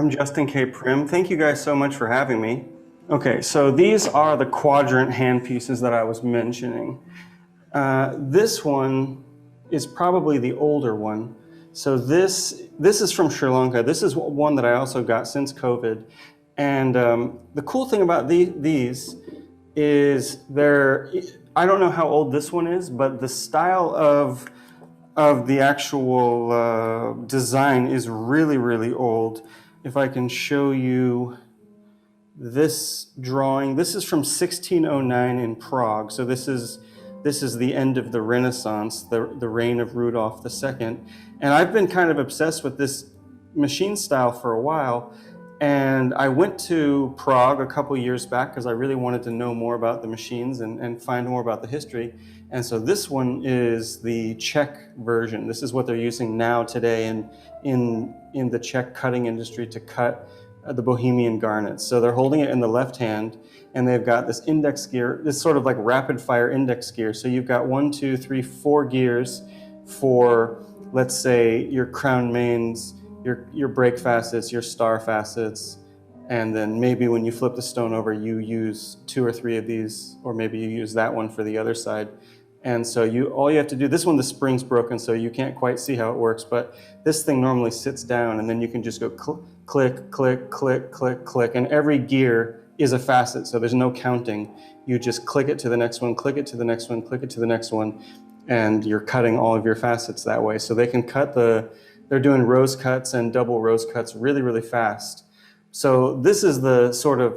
I'm Justin K. Prim. Thank you guys so much for having me. Okay, so these are the Quadrant handpieces that I was mentioning. This one is probably the older one. So this is from Sri Lanka. This is one that I also got since COVID. And the cool thing about these is I don't know how old this one is, but the style of the actual design is really, really old. If I can show you this drawing, this is from 1609 in Prague. So this is the end of the Renaissance, the reign of Rudolph II. And I've been kind of obsessed with this machine style for a while. And I went to Prague a couple years back because I really wanted to know more about the machines and find more about the history. And so this one is the Czech version. This is what they're using now today in the Czech cutting industry to cut the Bohemian garnets. So they're holding it in the left hand, and they've got this index gear, this sort of like rapid fire index gear. So you've got 1, 2, 3, 4 gears for, let's say, your crown mains, your break facets, your star facets, and then maybe when you flip the stone over, you use 2 or 3 of these, or maybe you use that one for the other side. And so all you have to do, this one the spring's broken, so you can't quite see how it works, but this thing normally sits down, and then you can just go click, click, click, click, click, and every gear is a facet, so there's no counting. You just click it to the next one, click it to the next one, click it to the next one, and you're cutting all of your facets that way. So they can cut they're doing rose cuts and double rose cuts really, really fast. So this is the sort of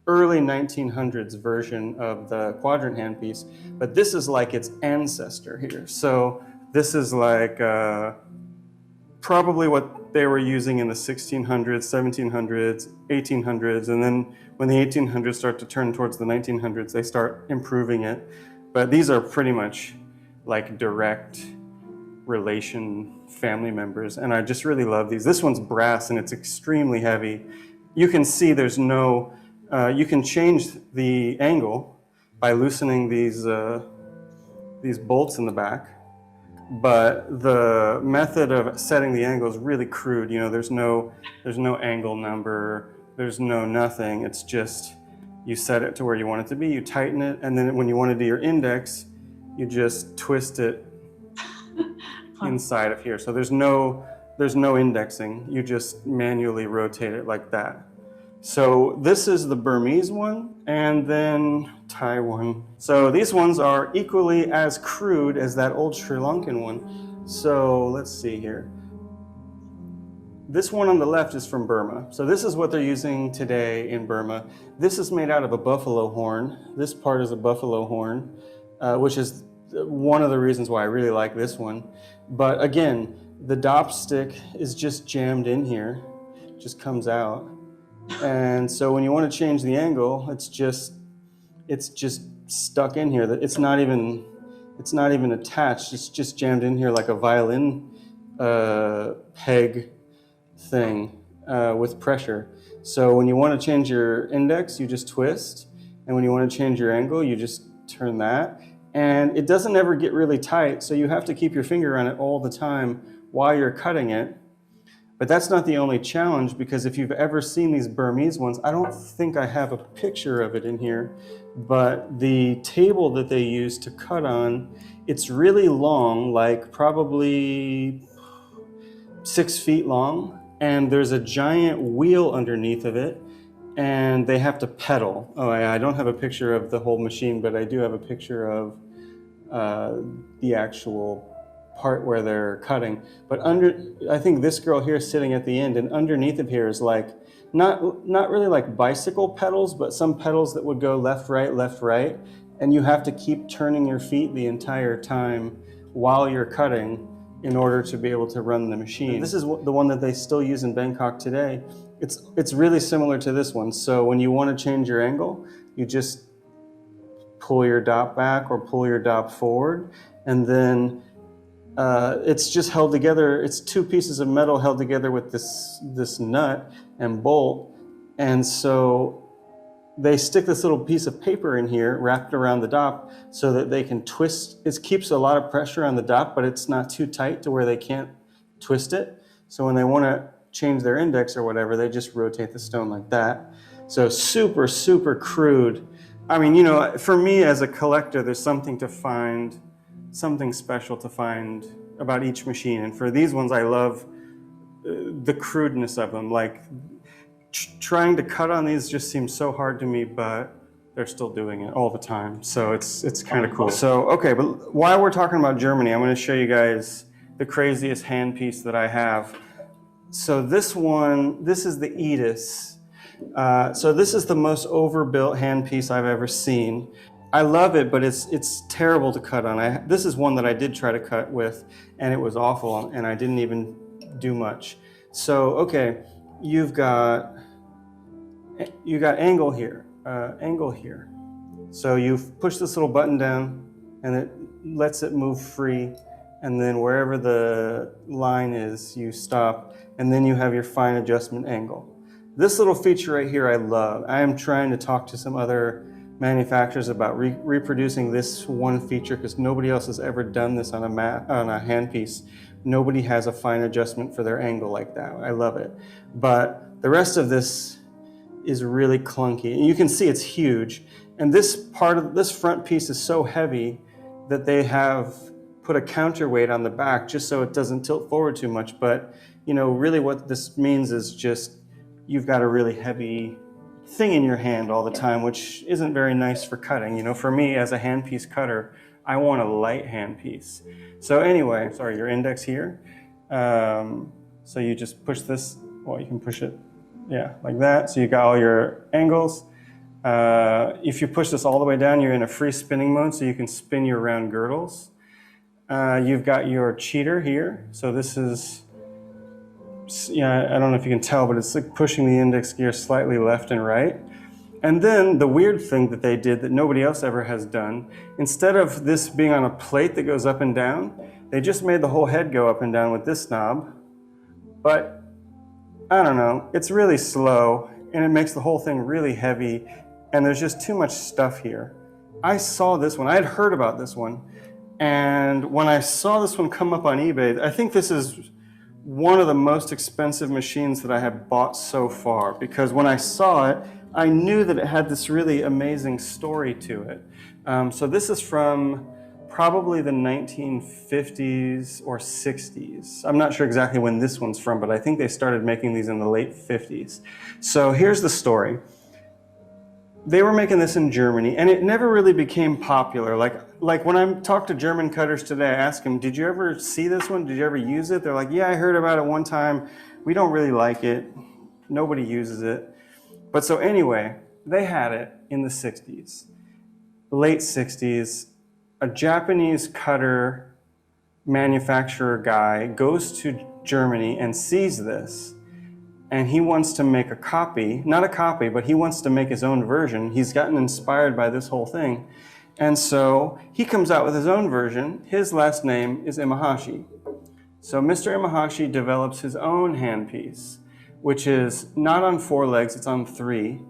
early 1900s version of the Quadrant handpiece, but this is like its ancestor here. So this is like probably what they were using in the 1600s, 1700s, 1800s, and then when the 1800s start to turn towards the 1900s, they start improving it. But these are pretty much like direct relation family members, and I just really love these. This one's brass and it's extremely heavy. You can see there's no, you can change the angle by loosening these bolts in the back, but the method of setting the angle is really crude. You know, there's no angle number, there's no nothing. It's just you set it to where you want it to be, you tighten it, and then when you want to do your index, you just twist it inside of here. So there's no indexing. You just manually rotate it like that. So this is the Burmese one, and then Thai one. So these ones are equally as crude as that old Sri Lankan one. So let's see here. This one on the left is from Burma. So this is what they're using today in Burma. This is made out of a buffalo horn. This part is a buffalo horn, which is one of the reasons why I really like this one. But again, the dop stick is just jammed in here, just comes out. And so when you want to change the angle, it's just stuck in here. It's not even attached. It's just jammed in here like a violin peg thing with pressure. So when you want to change your index, you just twist, and when you want to change your angle, you just turn that. And it doesn't ever get really tight, so you have to keep your finger on it all the time while you're cutting it. But that's not the only challenge, because if you've ever seen these Burmese ones, I don't think I have a picture of it in here, but the table that they use to cut on, it's really long, like probably 6 feet long, and there's a giant wheel underneath of it, and they have to pedal. Oh, I don't have a picture of the whole machine, but I do have a picture of the actual part where they're cutting. But I think this girl here is sitting at the end, and underneath of here is like, not really like bicycle pedals, but some pedals that would go left, right, and you have to keep turning your feet the entire time while you're cutting in order to be able to run the machine. This is the one that they still use in Bangkok today. It's really similar to this one. So when you want to change your angle, you just pull your dop back or pull your dop forward, and then it's just held together. It's 2 pieces of metal held together with this nut and bolt, and so they stick this little piece of paper in here wrapped around the dop so that they can twist. It keeps a lot of pressure on the dop, but it's not too tight to where they can't twist it. So when they want to change their index or whatever, they just rotate the stone like that. So super, super crude. I mean, you know, for me as a collector, there's something to find, something special to find about each machine. And for these ones, I love the crudeness of them. Like trying to cut on these just seems so hard to me, but they're still doing it all the time. So it's kind of cool. So, okay, but while we're talking about Germany, I'm going to show you guys the craziest handpiece that I have. So this one, this is the Edis. So this is the most overbuilt handpiece I've ever seen. I love it, but it's terrible to cut on. This is one that I did try to cut with, and it was awful, and I didn't even do much. So, okay, you got angle here, angle here. So you push this little button down, and it lets it move free, and then wherever the line is, you stop, and then you have your fine adjustment angle. This little feature right here I love. I am trying to talk to some other manufacturers about reproducing this one feature because nobody else has ever done this on a handpiece. Nobody has a fine adjustment for their angle like that. I love it. But the rest of this is really clunky. And you can see it's huge. And this part of this front piece is so heavy that they have put a counterweight on the back just so it doesn't tilt forward too much. But you know, really what this means is just you've got a really heavy thing in your hand all the time, which isn't very nice for cutting. You know, for me as a handpiece cutter, I want a light handpiece. So anyway, sorry, your index here. So you just push this, well, you can push it, yeah, like that. So you got all your angles. If you push this all the way down, you're in a free spinning mode, so you can spin your round girdles. You've got your cheater here. So this is, yeah, I don't know if you can tell, but it's like pushing the index gear slightly left and right. And then the weird thing that they did that nobody else ever has done, instead of this being on a plate that goes up and down, they just made the whole head go up and down with this knob. But I don't know, it's really slow and it makes the whole thing really heavy and there's just too much stuff here. I saw this one, I had heard about this one, and when I saw this one come up on eBay, I think this is one of the most expensive machines that I have bought so far, because when I saw it, I knew that it had this really amazing story to it. So this is from probably the 1950s or 60s. I'm not sure exactly when this one's from, but I think they started making these in the late 50s. So here's the story. They were making this in Germany, and it never really became popular. Like when I talk to German cutters today, I ask them, did you ever see this one? Did you ever use it? They're like, yeah, I heard about it one time. We don't really like it. Nobody uses it. But so anyway, they had it in the 60s, late 60s. A Japanese cutter manufacturer guy goes to Germany and sees this. And he wants to make a copy, not a copy, but he wants to make his own version. He's gotten inspired by this whole thing. And so he comes out with his own version. His last name is Imahashi. So Mr. Imahashi develops his own handpiece, which is not on 4 legs, it's on 3.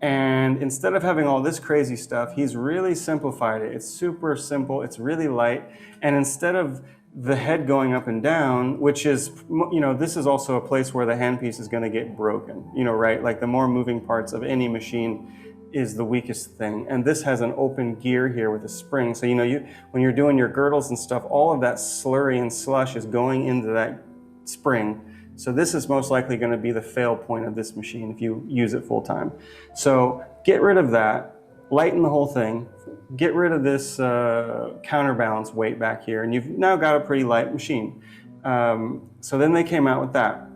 And instead of having all this crazy stuff, he's really simplified it. It's super simple, it's really light. And instead of the head going up and down, which is, you know, this is also a place where the handpiece is going to get broken, you know, right? Like the more moving parts of any machine is the weakest thing. And this has an open gear here with a spring. So, you know, when you're doing your girdles and stuff, all of that slurry and slush is going into that spring. So this is most likely going to be the fail point of this machine if you use it full time. So get rid of that, lighten the whole thing, get rid of this counterbalance weight back here, and you've now got a pretty light machine. So then they came out with that.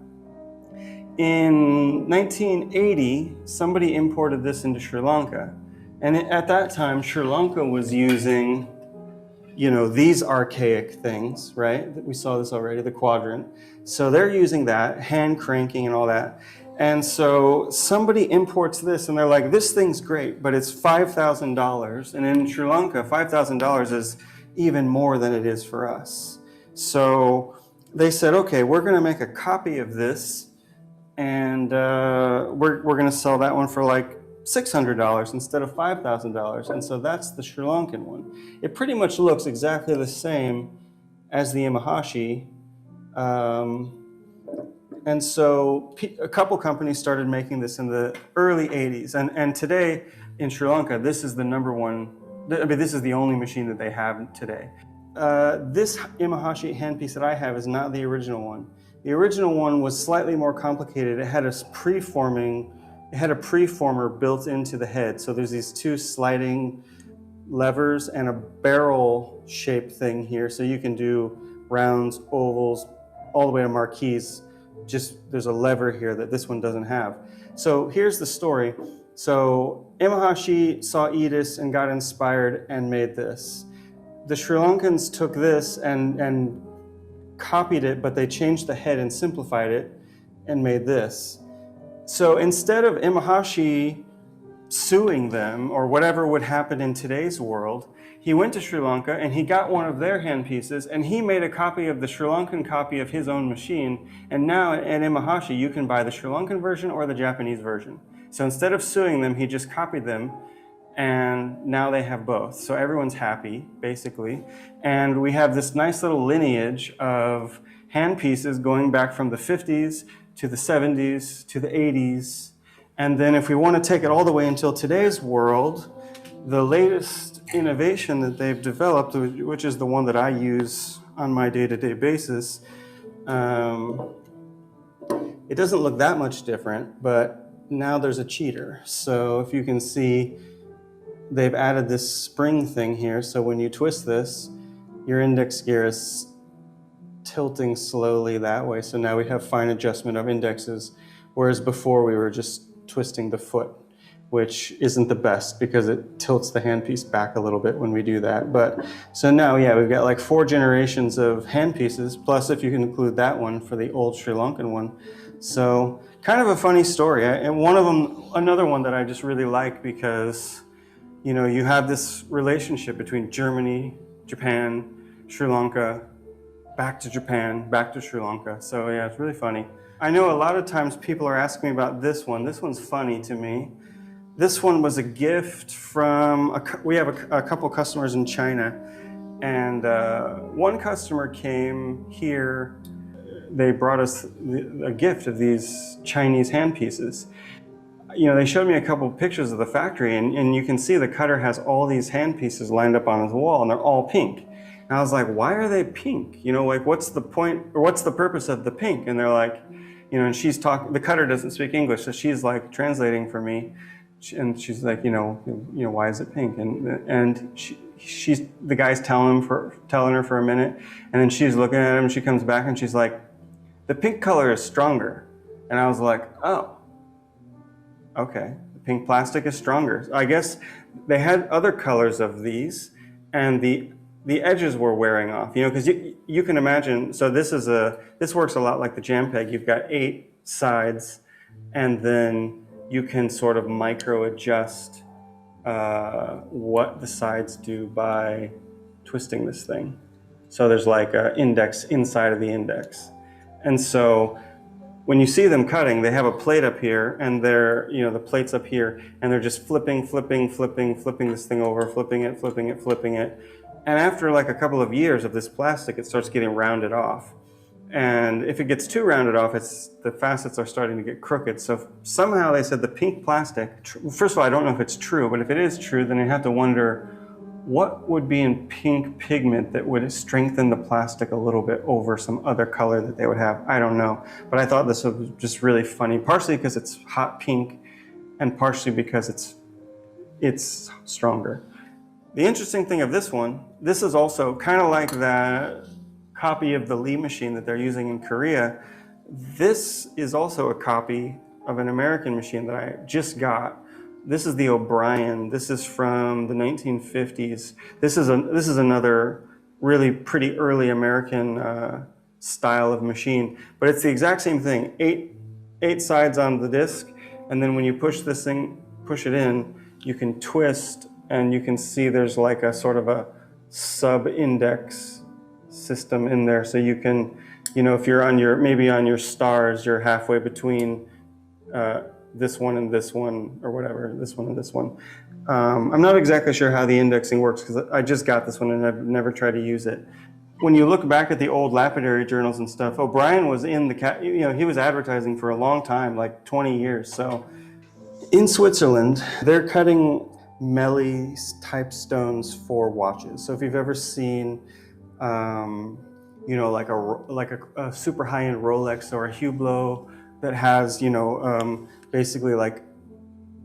In 1980, somebody imported this into Sri Lanka. And at that time, Sri Lanka was using, you know, these archaic things, right? We saw this already, the Quadrant. So they're using that, hand cranking and all that. And so somebody imports this and they're like, this thing's great, but it's $5,000. And in Sri Lanka, $5,000 is even more than it is for us. So they said, okay, we're going to make a copy of this and we're going to sell that one for like $600 instead of $5,000. And so that's the Sri Lankan one. It pretty much looks exactly the same as the Imahashi. And so a couple companies started making this in the early 80s. And today in Sri Lanka, this is the number one, I mean, this is the only machine that they have today. This Imahashi handpiece that I have is not the original one. The original one was slightly more complicated. It had a preformer built into the head. So there's these two sliding levers and a barrel shaped thing here. So you can do rounds, ovals, all the way to marquees. Just there's a lever here that this one doesn't have. So here's the story. So Imahashi saw Edis and got inspired and made this. The Sri Lankans took this and copied it, but they changed the head and simplified it and made this. So instead of Imahashi suing them or whatever would happen in today's world, he went to Sri Lanka and he got one of their handpieces and he made a copy of the Sri Lankan copy of his own machine. And now at Imahashi, you can buy the Sri Lankan version or the Japanese version. So instead of suing them, he just copied them, and now they have both. So everyone's happy, basically. And we have this nice little lineage of handpieces going back from the 50s to the 70s to the 80s. And then if we want to take it all the way until today's world, the latest innovation that they've developed, which is the one that I use on my day-to-day basis, it doesn't look that much different, but now there's a cheater. So if you can see, they've added this spring thing here. So when you twist this, your index gear is tilting slowly that way. So now we have fine adjustment of indexes, whereas before we were just twisting the foot, which isn't the best because it tilts the handpiece back a little bit when we do that. But so now, yeah, we've got like 4 generations of handpieces, plus if you can include that one for the old Sri Lankan one. So kind of a funny story. And one of them, another one that I just really like because, you know, you have this relationship between Germany, Japan, Sri Lanka, back to Japan, back to Sri Lanka. So yeah, it's really funny. I know a lot of times people are asking me about this one. This one's funny to me. This one was a gift from, we have a couple customers in China, and one customer came here. They brought us a gift of these Chinese handpieces. You know, they showed me a couple of pictures of the factory, and you can see the cutter has all these handpieces lined up on his wall, and they're all pink. And I was like, why are they pink? You know, like, what's the point, or what's the purpose of the pink? And they're like, you know, and she's talking, the cutter doesn't speak English, so she's like translating for me. And she's like, you know, why is it pink? And she's the guy's telling her for a minute, and then she's looking at him. And she comes back and she's like, the pink color is stronger. And I was like, oh, okay, the pink plastic is stronger. I guess they had other colors of these, and the edges were wearing off. You know, because you can imagine. So this works a lot like the jam peg. You've got 8 sides, and then you can sort of micro adjust what the sides do by twisting this thing. So there's like an index inside of the index. And so when you see them cutting, they have a plate up here, and they're, you know, the plate's up here, and they're just flipping this thing over, flipping it. And after like a couple of years of this plastic, it starts getting rounded off. And if it gets too rounded off, the facets are starting to get crooked. So somehow they said the pink plastic, first of all, I don't know if it's true, but if it is true, then you have to wonder what would be in pink pigment that would strengthen the plastic a little bit over some other color that they would have. I don't know. But I thought this was just really funny, partially because it's hot pink and partially because it's stronger. The interesting thing of this one, this is also kind of like that copy of the Lee machine that they're using in Korea. This is also a copy of an American machine that I just got. This is the O'Brien. This is from the 1950s. This is another really pretty early American style of machine, but it's the exact same thing. Eight sides on the disc, and then when you push this thing, push it in, you can twist, and you can see there's like a sort of a sub-index system in there, so you can, you know, if you're on maybe on your stars, you're halfway between this one and this one, or whatever, this one and this one. I'm not exactly sure how the indexing works because I just got this one and I've never tried to use it. when you look back at the old lapidary journals and stuff, O'Brien was in he was advertising for a long time, like 20 years. So in Switzerland, they're cutting Melie type stones for watches. So if you've ever seen, like a super high-end Rolex or a Hublot that has, basically like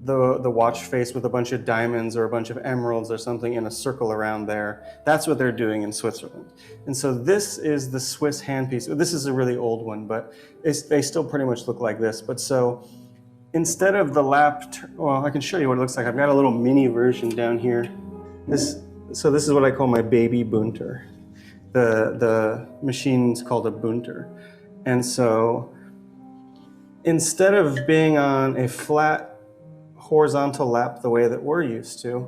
the watch face with a bunch of diamonds or a bunch of emeralds or something in a circle around there. That's what they're doing in Switzerland. And so this is the Swiss handpiece. This is a really old one, but they still pretty much look like this. But so instead of the well, I can show you what it looks like. I've got a little mini version down here. So this is what I call my baby bunter. The machine's called a bunter. And so instead of being on a flat horizontal lap the way that we're used to,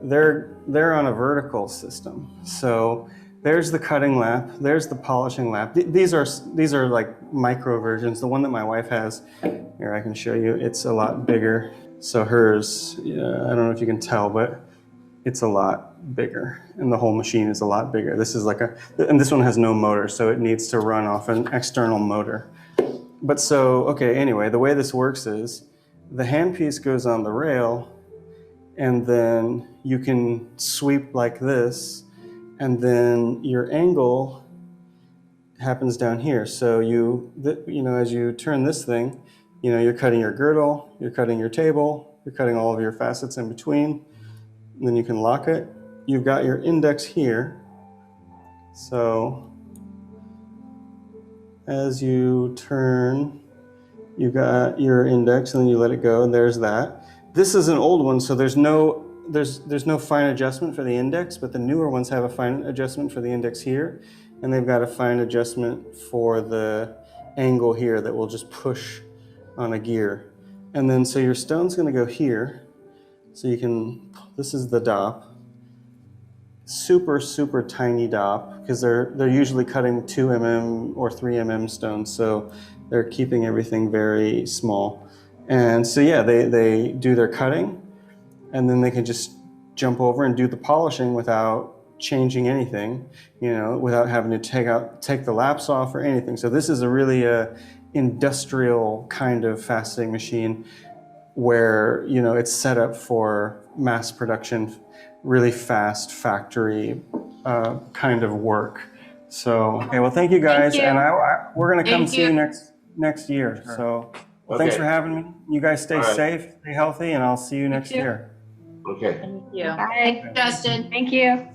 they're on a vertical system. So there's the cutting lap, there's the polishing lap. These are like micro versions. The one that my wife has here, I can show you, it's a lot bigger. So hers, I don't know if you can tell, but it's a lot bigger, and the whole machine is a lot bigger. This is and this one has no motor, so it needs to run off an external motor. But so, okay, anyway, the way this works is the handpiece goes on the rail, and then you can sweep like this, and then your angle happens down here. So as you turn this thing, you're cutting your girdle, you're cutting your table, you're cutting all of your facets in between, and then you can lock it. You've got your index here. So as you turn, you've got your index, and then you let it go, and there's that. This is an old one, so there's no fine adjustment for the index, but the newer ones have a fine adjustment for the index here, and they've got a fine adjustment for the angle here that will just push on a gear. And then so your stone's going to go here. So this is the dop. Super, super tiny dop, because they're usually cutting 2 mm or 3 mm stones, so they're keeping everything very small. And so yeah, they do their cutting, and then they can just jump over and do the polishing without changing anything, without having to take the laps off or anything. So this is a really industrial kind of faceting machine where, it's set up for mass production, really fast factory kind of work. So, okay, well, thank you guys. Thank you. And we're going to come Thank see you. you next year. Sure. So, well, Okay. thanks for having me. You guys stay All right. safe, stay healthy, and I'll see you next too. year. Okay. Thank you. Bye. Justin. Thank you.